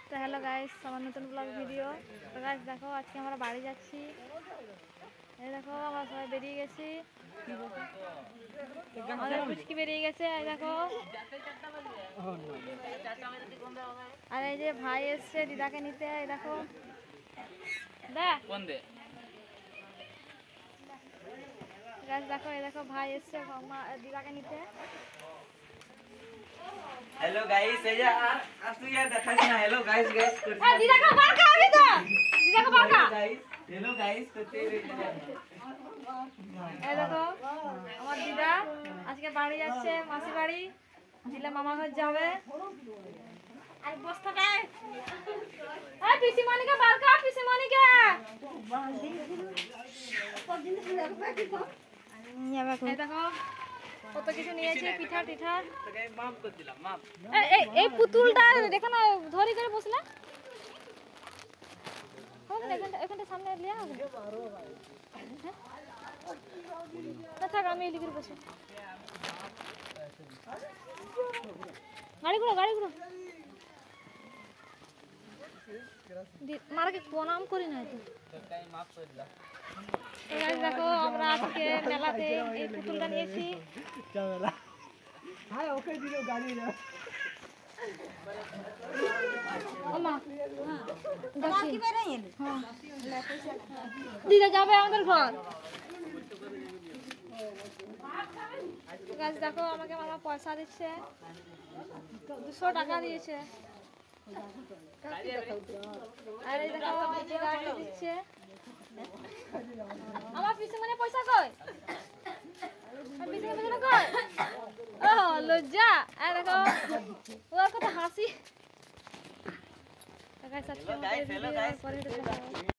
তো hello guys, আমার নতুন ব্লগ ভিডিও। তো গাইস দেখো, আজকে আমরা বাড়ি যাচ্ছি। এই দেখো আমরা সবাই বেরিয়ে গেছি। আমাদের পুচকি বেরিয়ে গেছে, এই দেখো। আর এই যে ভাই এসছে দিদাকে নিতে, এই দেখো। গাইস দেখো, এই দেখো ভাই এসছে দিদাকে নিতে। हेलो गाइस ये यार आज तू यार देखा ना हेलो गाइस गाइस দিদা কা বার কা আমি তো দিদা কা বার কা गाइस हेलो गाइस করতে এই দেখো আমার দিদা আজকে বাড়ি যাচ্ছে, মাসি বাড়ি। দিলে মামা ঘর যাবে। আর বস্তাটা এই পিসিমণিকে বার কা, পিসিমণিকে এই দেখো কত কিছু নিয়েছে, পিঠা টিঠা। তো গাইস মাফ করে দিলাম মাফ। এই পুতুলটা দেখো না, ধরি করে বসলে এখানটা সামনে লিয়া হবে না। থাক, আমি এদিকে বসে গাড়িগুলো মারাকে প্রণাম করি না তো। মাফ করে দিলাম। তো গাইস দেখো, আমরা আজকে মেলাতে এই পুতুলটা নিয়েছি। দিদা যাবে আমাদের ঘর। গাছ দেখো, আমাকে মামা পয়সা দিচ্ছে, 200 টাকা দিয়েছে। আর এই দেখো দিদাকে দিচ্ছে। আমার পিছনে পয়সা কই? পিছনে কই? ও লজ্জা। আর দেখো ওর কত হাসি।